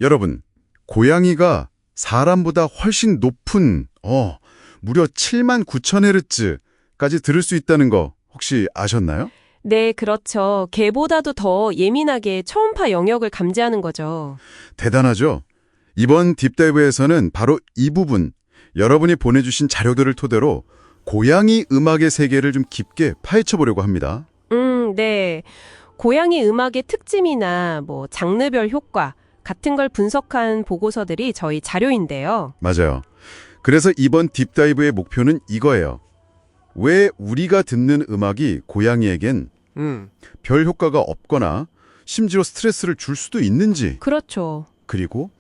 여러분, 고양이가 사람보다 훨씬 높은 무려 79,000Hz까지 들을 수 있다는 거 혹시 아셨나요? 네, 그렇죠. 개보다도 더 예민하게 초음파 영역을 감지하는 거죠. 대단하죠? 이번 딥다이브에서는 바로 이 부분, 여러분이 보내주신 자료들을 토대로 고양이 음악의 세계를 좀 깊게 파헤쳐 보려고 합니다. 네. 고양이 음악의 특징이나 장르별 효과 같은 걸 분석한 보고서들이 저희 자료인데요. 맞아요. 그래서 이번 딥다이브의 목표는 이거예요. 왜 우리가 듣는 음악이 고양이에겐 별 효과가 없거나 심지어 스트레스를 줄 수도 있는지, 그렇죠. 그리고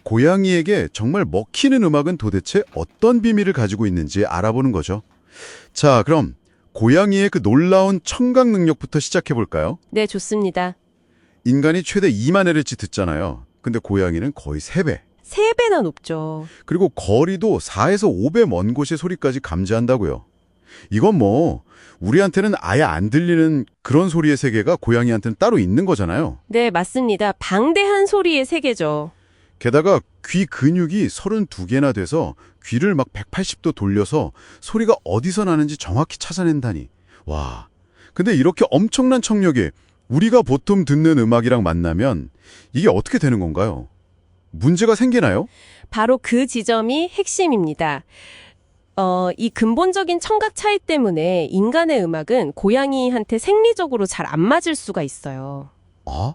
고양이에게 정말 먹히는 음악은 도대체 어떤 비밀을 가지고 있는지 알아보는 거죠. 자, 그럼 고양이의 그 놀라운 청각 능력부터 시작해 볼까요? 네, 좋습니다. 인간이 최대 2만 Hz 듣잖아요. 근데 고양이는 거의 3배. 3배나 높죠. 그리고 거리도 4에서 5배 먼 곳의 소리까지 감지한다고요. 이건 우리한테는 아예 안 들리는 그런 소리의 세계가 고양이한테는 따로 있는 거잖아요. 네, 맞습니다. 방대한 소리의 세계죠. 게다가 귀 근육이 32개나 돼서 귀를 막 180도 돌려서 소리가 어디서 나는지 정확히 찾아낸다니. 와, 근데 이렇게 엄청난 청력이 우리가 보통 듣는 음악이랑 만나면 이게 어떻게 되는 건가요? 문제가 생기나요? 바로 그 지점이 핵심입니다. 이 근본적인 청각 차이 때문에 인간의 음악은 고양이한테 생리적으로 잘 안 맞을 수가 있어요. 아,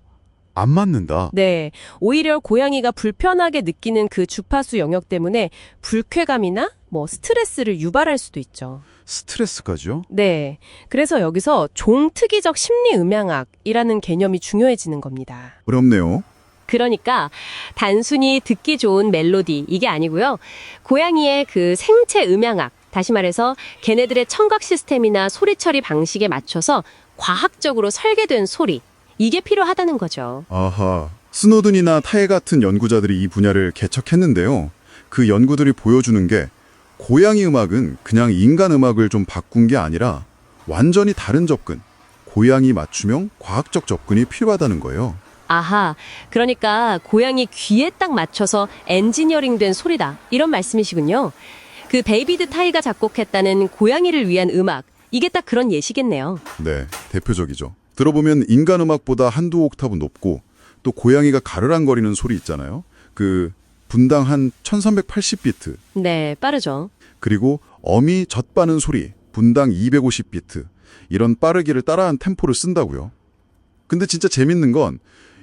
안 맞는다. 네, 오히려 고양이가 불편하게 느끼는 그 주파수 영역 때문에 불쾌감이나 스트레스를 유발할 수도 있죠. 스트레스까지요? 네, 그래서 여기서 종특이적 심리 음향학이라는 개념이 중요해지는 겁니다. 어렵네요. 그러니까 단순히 듣기 좋은 멜로디 이게 아니고요. 고양이의 그 생체 음향학, 다시 말해서 걔네들의 청각 시스템이나 소리 처리 방식에 맞춰서 과학적으로 설계된 소리, 이게 필요하다는 거죠. 아하, 스노든이나 타해 같은 연구자들이 이 분야를 개척했는데요. 그 연구들이 보여주는 게 고양이 음악은 그냥 인간 음악을 좀 바꾼 게 아니라 완전히 다른 접근, 고양이 맞춤형 과학적 접근이 필요하다는 거예요. 아하, 그러니까 고양이 귀에 딱 맞춰서 엔지니어링된 소리다, 이런 말씀이시군요. 그 데이비드 타이가 작곡했다는 고양이를 위한 음악, 이게 딱 그런 예시겠네요. 네, 대표적이죠. 들어보면 인간 음악보다 한두 옥타브 높고 또 고양이가 가르랑거리는 소리 있잖아요. 그 분당 한 1380비트. 네, 빠르죠. 그리고 어미 젖바는 소리 분당 250비트. 이런 빠르기를 따라한 템포를 쓴다고요. 근데 진짜 재밌는 건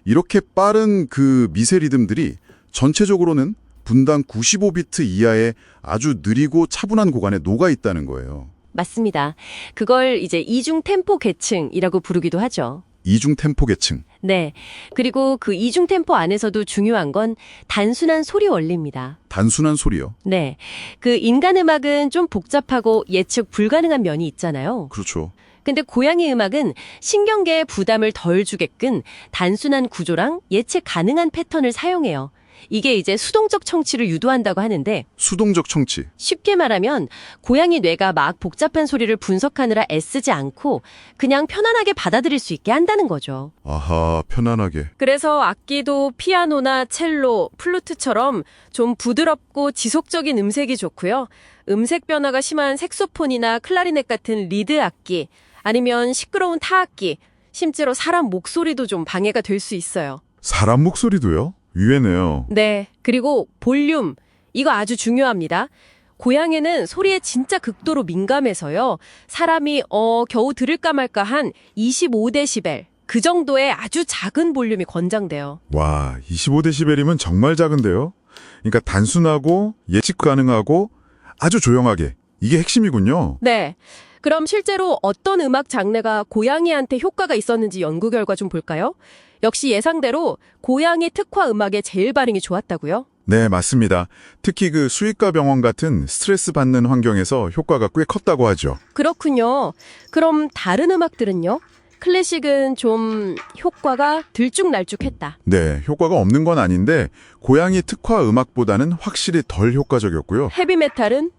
이렇게 빠른 그 미세 리듬들이 전체적으로는 분당 95비트 이하의 아주 느리고 차분한 구간에 녹아 있다는 거예요. 맞습니다. 그걸 이제 이중 템포 계층이라고 부르기도 하죠. 이중 템포 계층. 네. 그리고 그 이중 템포 안에서도 중요한 건 단순한 소리 원리입니다. 단순한 소리요. 네. 그 인간 음악은 좀 복잡하고 예측 불가능한 면이 있잖아요. 그렇죠. 근데 고양이 음악은 신경계에 부담을 덜 주게끔 단순한 구조랑 예측 가능한 패턴을 사용해요. 이게 이제 수동적 청취를 유도한다고 하는데 수동적 청취. 쉽게 말하면 고양이 뇌가 막 복잡한 소리를 분석하느라 애쓰지 않고 그냥 편안하게 받아들일 수 있게 한다는 거죠. 아하, 편안하게. 그래서 악기도 피아노나 첼로, 플루트처럼 좀 부드럽고 지속적인 음색이 좋고요. 음색 변화가 심한 색소폰이나 클라리넷 같은 리드 악기, 아니면 시끄러운 타악기, 심지어 사람 목소리도 좀 방해가 될 수 있어요. 사람 목소리도요? 의외네요. 네, 그리고 볼륨, 이거 아주 중요합니다. 고양이는 소리에 진짜 극도로 민감해서요. 사람이 겨우 들을까 말까 한 25데시벨, 그 정도의 아주 작은 볼륨이 권장돼요. 와, 25데시벨이면 정말 작은데요? 그러니까 단순하고 예측 가능하고 아주 조용하게. 이게 핵심이군요. 네. 그럼 실제로 어떤 음악 장르가 고양이한테 효과가 있었는지 연구 결과 좀 볼까요? 역시 예상대로 고양이 특화 음악에 제일 반응이 좋았다고요? 네, 맞습니다. 특히 그 수의과 병원 같은 스트레스 받는 환경에서 효과가 꽤 컸다고 하죠. 그렇군요. 그럼 다른 음악들은요? 클래식은 좀 효과가 들쭉날쭉했다. 네, 효과가 없는 건 아닌데 고양이 특화 음악보다는 확실히 덜 효과적이었고요. 헤비메탈은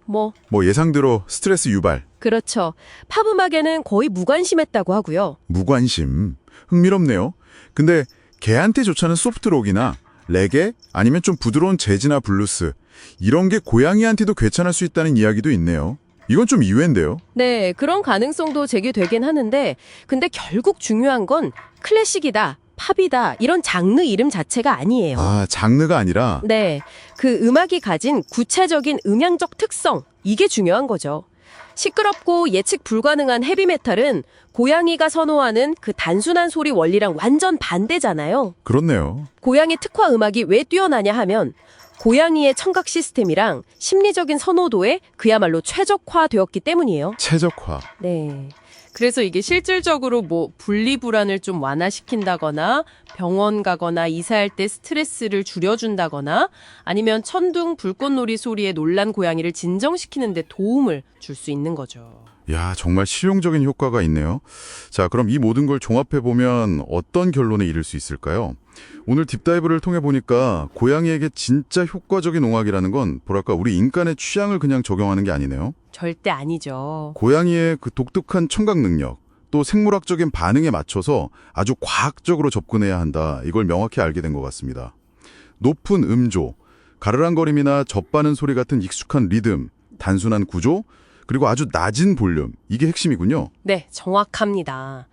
예상대로 스트레스 유발, 그렇죠. 팝 음악에는 거의 무관심했다고 하고요. 무관심. 흥미롭네요. 근데 개한테 좋지 않은 소프트록이나 레게 아니면 좀 부드러운 재즈나 블루스 이런 게 고양이한테도 괜찮을 수 있다는 이야기도 있네요. 이건 좀 의외인데요. 네, 그런 가능성도 제기되긴 하는데 근데 결국 중요한 건 클래식이다, 팝이다 이런 장르 이름 자체가 아니에요. 아, 장르가 아니라 네, 그 음악이 가진 구체적인 음향적 특성 이게 중요한 거죠. 시끄럽고 예측 불가능한 헤비메탈은 고양이가 선호하는 그 단순한 소리 원리랑 완전 반대잖아요. 그렇네요. 고양이 특화 음악이 왜 뛰어나냐 하면 고양이의 청각 시스템이랑 심리적인 선호도에 그야말로 최적화되었기 때문이에요. 최적화. 네. 그래서 이게 실질적으로 뭐 분리불안을 좀 완화시킨다거나 병원 가거나 이사할 때 스트레스를 줄여준다거나 아니면 천둥 불꽃놀이 소리에 놀란 고양이를 진정시키는 데 도움을 줄 수 있는 거죠. 야, 정말 실용적인 효과가 있네요. 자, 그럼 이 모든 걸 종합해보면 어떤 결론에 이를 수 있을까요? 오늘 딥다이브를 통해 보니까 고양이에게 진짜 효과적인 음악이라는 건 뭐랄까 우리 인간의 취향을 그냥 적용하는 게 아니네요. 절대 아니죠. 고양이의 그 독특한 청각 능력, 또 생물학적인 반응에 맞춰서 아주 과학적으로 접근해야 한다. 이걸 명확히 알게 된 것 같습니다. 높은 음조, 가르랑거림이나 젖바는 소리 같은 익숙한 리듬, 단순한 구조, 그리고 아주 낮은 볼륨, 이게 핵심이군요. 네, 정확합니다.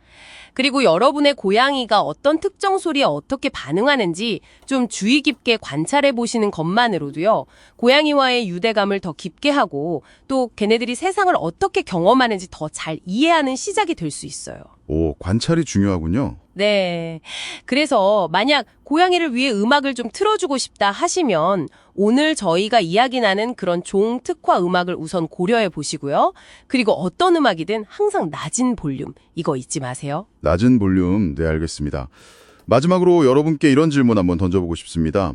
그리고 여러분의 고양이가 어떤 특정 소리에 어떻게 반응하는지 좀 주의 깊게 관찰해 보시는 것만으로도요, 고양이와의 유대감을 더 깊게 하고 또 걔네들이 세상을 어떻게 경험하는지 더 잘 이해하는 시작이 될 수 있어요. 오, 관찰이 중요하군요. 네. 그래서 만약 고양이를 위해 음악을 좀 틀어주고 싶다 하시면 오늘 저희가 이야기 나는 그런 종 특화 음악을 우선 고려해 보시고요. 그리고 어떤 음악이든 항상 낮은 볼륨 이거 잊지 마세요. 낮은 볼륨, 네, 알겠습니다. 마지막으로 여러분께 이런 질문 한번 던져보고 싶습니다.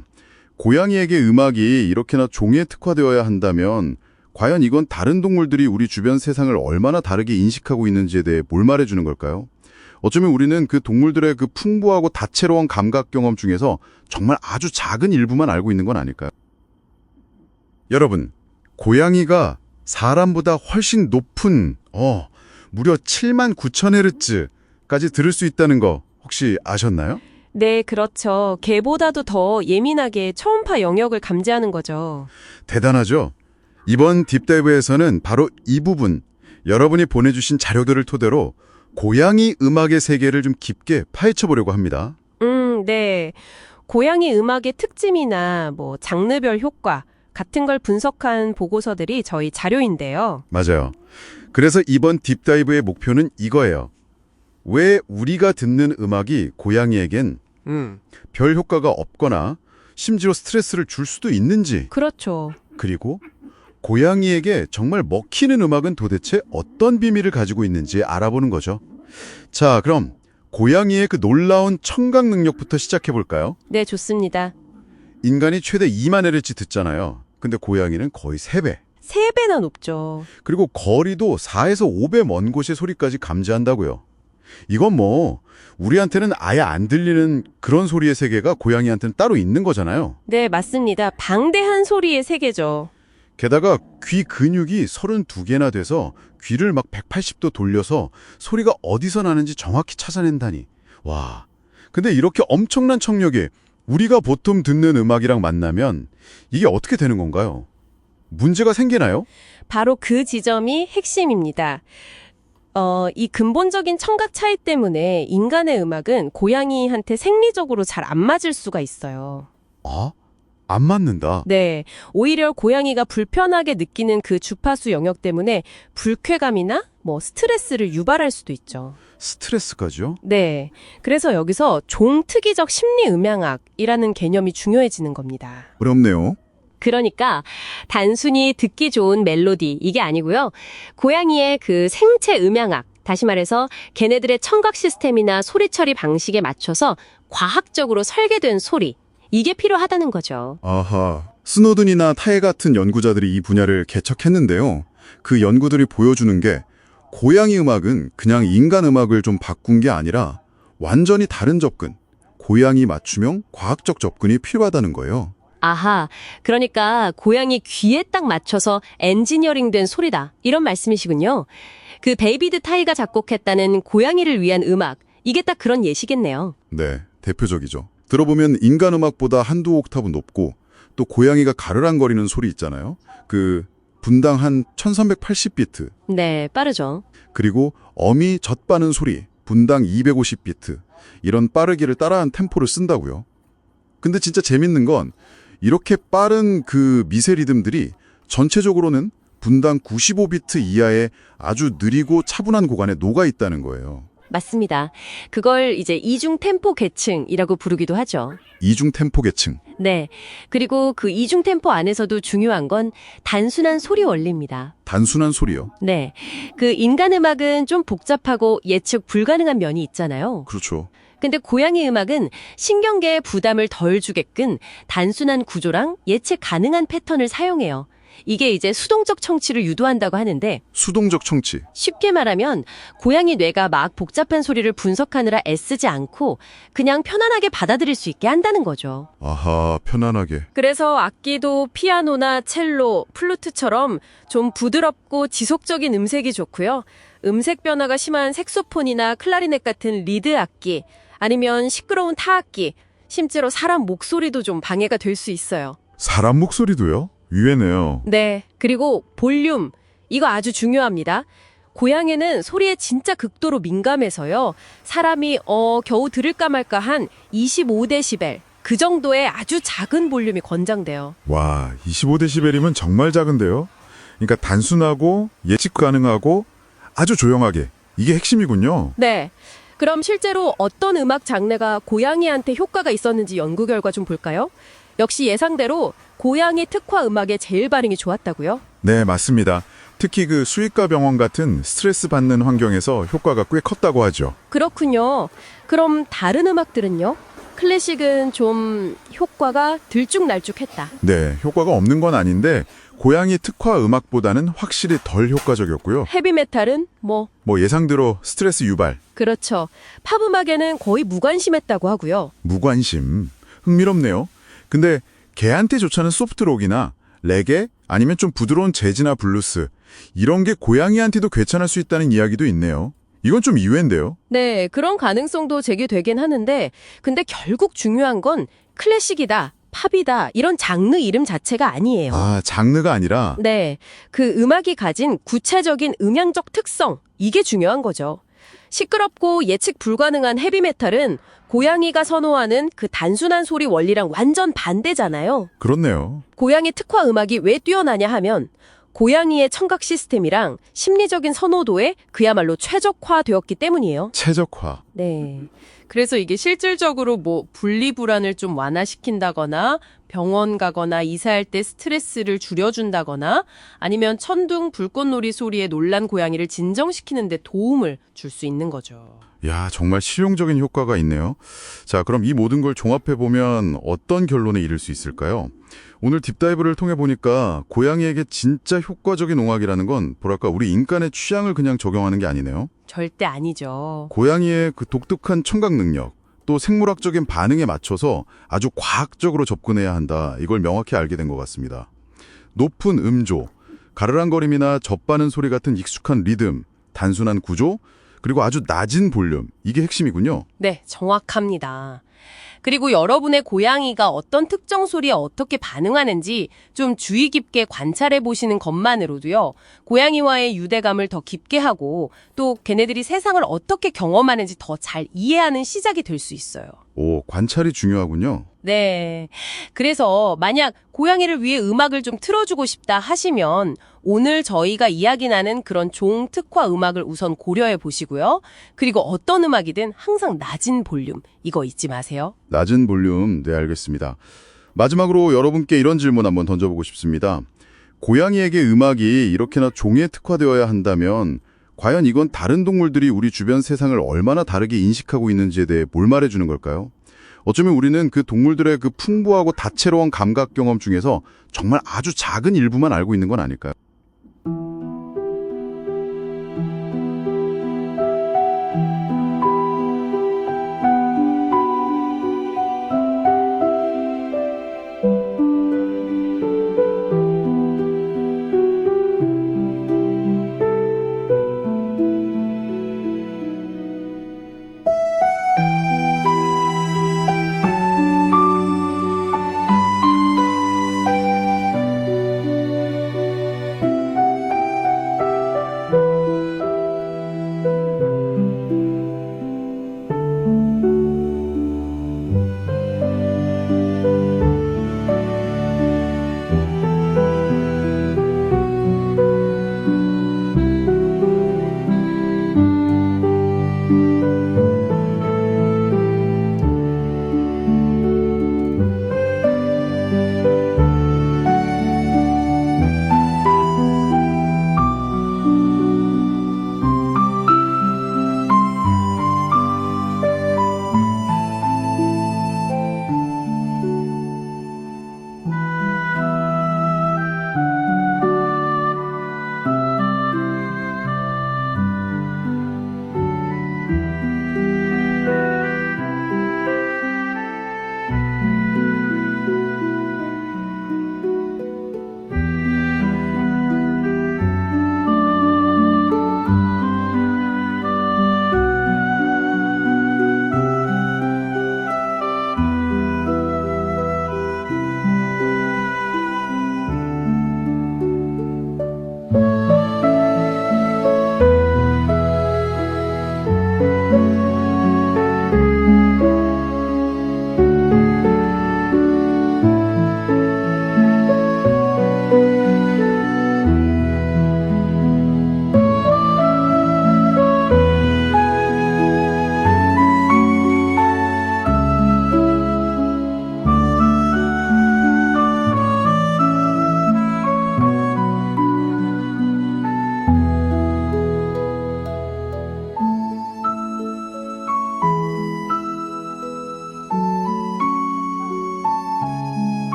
고양이에게 음악이 이렇게나 종에 특화되어야 한다면 과연 이건 다른 동물들이 우리 주변 세상을 얼마나 다르게 인식하고 있는지에 대해 뭘 말해주는 걸까요? 어쩌면 우리는 그 동물들의 그 풍부하고 다채로운 감각 경험 중에서 정말 아주 작은 일부만 알고 있는 건 아닐까요? 여러분, 고양이가 사람보다 훨씬 높은 무려 79,000Hz까지 들을 수 있다는 거 혹시 아셨나요? 네, 그렇죠. 개보다도 더 예민하게 초음파 영역을 감지하는 거죠. 대단하죠? 이번 딥다이브에서는 바로 이 부분, 여러분이 보내주신 자료들을 토대로 고양이 음악의 세계를 좀 깊게 파헤쳐 보려고 합니다. 네. 고양이 음악의 특징이나 뭐 장르별 효과 같은 걸 분석한 보고서들이 저희 자료인데요. 맞아요. 그래서 이번 딥다이브의 목표는 이거예요. 왜 우리가 듣는 음악이 고양이에겐 별 효과가 없거나 심지어 스트레스를 줄 수도 있는지, 그렇죠. 그리고 고양이에게 정말 먹히는 음악은 도대체 어떤 비밀을 가지고 있는지 알아보는 거죠. 자, 그럼 고양이의 그 놀라운 청각 능력부터 시작해 볼까요? 네, 좋습니다. 인간이 최대 2만 Hz 듣잖아요. 근데 고양이는 거의 3배. 3배나 높죠. 그리고 거리도 4에서 5배 먼 곳의 소리까지 감지한다고요. 이건 뭐 우리한테는 아예 안 들리는 그런 소리의 세계가 고양이한테는 따로 있는 거잖아요. 네, 맞습니다. 방대한 소리의 세계죠. 게다가 귀 근육이 32개나 돼서 귀를 막 180도 돌려서 소리가 어디서 나는지 정확히 찾아낸다니. 와, 근데 이렇게 엄청난 청력이 우리가 보통 듣는 음악이랑 만나면 이게 어떻게 되는 건가요? 문제가 생기나요? 바로 그 지점이 핵심입니다. 이 근본적인 청각 차이 때문에 인간의 음악은 고양이한테 생리적으로 잘 안 맞을 수가 있어요. 아? 안 맞는다. 네, 오히려 고양이가 불편하게 느끼는 그 주파수 영역 때문에 불쾌감이나 뭐 스트레스를 유발할 수도 있죠. 스트레스까지요? 네, 그래서 여기서 종특이적 심리 음향학이라는 개념이 중요해지는 겁니다. 어렵네요. 그러니까 단순히 듣기 좋은 멜로디 이게 아니고요. 고양이의 그 생체 음향학, 다시 말해서 걔네들의 청각 시스템이나 소리 처리 방식에 맞춰서 과학적으로 설계된 소리, 이게 필요하다는 거죠. 아하, 스노든이나 타에 같은 연구자들이 이 분야를 개척했는데요. 그 연구들이 보여주는 게 고양이 음악은 그냥 인간 음악을 좀 바꾼 게 아니라 완전히 다른 접근, 고양이 맞춤형 과학적 접근이 필요하다는 거예요. 아하, 그러니까 고양이 귀에 딱 맞춰서 엔지니어링된 소리다. 이런 말씀이시군요. 그 데이비드 타이가 작곡했다는 고양이를 위한 음악, 이게 딱 그런 예시겠네요. 네, 대표적이죠. 들어보면 인간 음악보다 한두 옥타브 높고 또 고양이가 가르랑거리는 소리 있잖아요. 그 분당 한 1380비트. 네, 빠르죠. 그리고 어미 젖바는 소리 분당 250비트. 이런 빠르기를 따라한 템포를 쓴다고요. 근데 진짜 재밌는 건 이렇게 빠른 그 미세 리듬들이 전체적으로는 분당 95비트 이하의 아주 느리고 차분한 구간에 녹아 있다는 거예요. 맞습니다. 그걸 이제 이중 템포 계층이라고 부르기도 하죠. 이중 템포 계층. 네. 그리고 그 이중 템포 안에서도 중요한 건 단순한 소리 원리입니다. 단순한 소리요. 네. 그 인간 음악은 좀 복잡하고 예측 불가능한 면이 있잖아요. 그렇죠. 근데 고양이 음악은 신경계에 부담을 덜 주게끔 단순한 구조랑 예측 가능한 패턴을 사용해요. 이게 이제 수동적 청취를 유도한다고 하는데 수동적 청취. 쉽게 말하면 고양이 뇌가 막 복잡한 소리를 분석하느라 애쓰지 않고 그냥 편안하게 받아들일 수 있게 한다는 거죠. 아하, 편안하게. 그래서 악기도 피아노나 첼로, 플루트처럼 좀 부드럽고 지속적인 음색이 좋고요. 음색 변화가 심한 색소폰이나 클라리넷 같은 리드 악기, 아니면 시끄러운 타악기, 심지어 사람 목소리도 좀 방해가 될 수 있어요. 사람 목소리도요? 의외네요. 네, 그리고 볼륨, 이거 아주 중요합니다. 고양이는 소리에 진짜 극도로 민감해서요. 사람이 겨우 들을까 말까 한 25데시벨, 그 정도의 아주 작은 볼륨이 권장돼요. 와, 25데시벨이면 정말 작은데요? 그러니까 단순하고 예측 가능하고 아주 조용하게. 이게 핵심이군요. 네. 그럼 실제로 어떤 음악 장르가 고양이한테 효과가 있었는지 연구 결과 좀 볼까요? 역시 예상대로 고양이 특화 음악에 제일 반응이 좋았다고요? 네, 맞습니다. 특히 그 수의과 병원 같은 스트레스 받는 환경에서 효과가 꽤 컸다고 하죠. 그렇군요. 그럼 다른 음악들은요? 클래식은 좀 효과가 들쭉날쭉했다. 네, 효과가 없는 건 아닌데 고양이 특화 음악보다는 확실히 덜 효과적이었고요. 헤비메탈은 뭐 예상대로 스트레스 유발, 그렇죠. 팝 음악에는 거의 무관심했다고 하고요. 무관심. 흥미롭네요. 근데 개한테 좋다는 소프트록이나 레게 아니면 좀 부드러운 재즈나 블루스 이런 게 고양이한테도 괜찮을 수 있다는 이야기도 있네요. 이건 좀 이외인데요. 네, 그런 가능성도 제기되긴 하는데 근데 결국 중요한 건 클래식이다, 팝이다 이런 장르 이름 자체가 아니에요. 아, 장르가 아니라 네, 그 음악이 가진 구체적인 음향적 특성, 이게 중요한 거죠. 시끄럽고 예측 불가능한 헤비메탈은 고양이가 선호하는 그 단순한 소리 원리랑 완전 반대잖아요. 그렇네요. 고양이 특화 음악이 왜 뛰어나냐 하면 고양이의 청각 시스템이랑 심리적인 선호도에 그야말로 최적화되었기 때문이에요. 최적화. 네. 그래서 이게 실질적으로 뭐 분리불안을 좀 완화시킨다거나 병원 가거나 이사할 때 스트레스를 줄여준다거나 아니면 천둥 불꽃놀이 소리에 놀란 고양이를 진정시키는 데 도움을 줄 수 있는 거죠. 야, 정말 실용적인 효과가 있네요. 자, 그럼 이 모든 걸 종합해보면 어떤 결론에 이를 수 있을까요? 오늘 딥다이브를 통해 보니까 고양이에게 진짜 효과적인 음악이라는 건 뭐랄까 우리 인간의 취향을 그냥 적용하는 게 아니네요. 절대 아니죠. 고양이의 그 독특한 청각 능력, 또 생물학적인 반응에 맞춰서 아주 과학적으로 접근해야 한다. 이걸 명확히 알게 된 것 같습니다. 높은 음조, 가르랑거림이나 젖바는 소리 같은 익숙한 리듬, 단순한 구조, 그리고 아주 낮은 볼륨, 이게 핵심이군요. 네, 정확합니다. 그리고 여러분의 고양이가 어떤 특정 소리에 어떻게 반응하는지 좀 주의 깊게 관찰해 보시는 것만으로도요, 고양이와의 유대감을 더 깊게 하고 또 걔네들이 세상을 어떻게 경험하는지 더 잘 이해하는 시작이 될 수 있어요. 오, 관찰이 중요하군요. 네. 그래서 만약 고양이를 위해 음악을 좀 틀어주고 싶다 하시면 오늘 저희가 이야기 나는 그런 종 특화 음악을 우선 고려해 보시고요. 그리고 어떤 음악이든 항상 낮은 볼륨, 이거 잊지 마세요. 낮은 볼륨, 네, 알겠습니다. 마지막으로 여러분께 이런 질문 한번 던져보고 싶습니다. 고양이에게 음악이 이렇게나 종에 특화되어야 한다면 과연 이건 다른 동물들이 우리 주변 세상을 얼마나 다르게 인식하고 있는지에 대해 뭘 말해주는 걸까요? 어쩌면 우리는 그 동물들의 그 풍부하고 다채로운 감각 경험 중에서 정말 아주 작은 일부만 알고 있는 건 아닐까요? 같아요.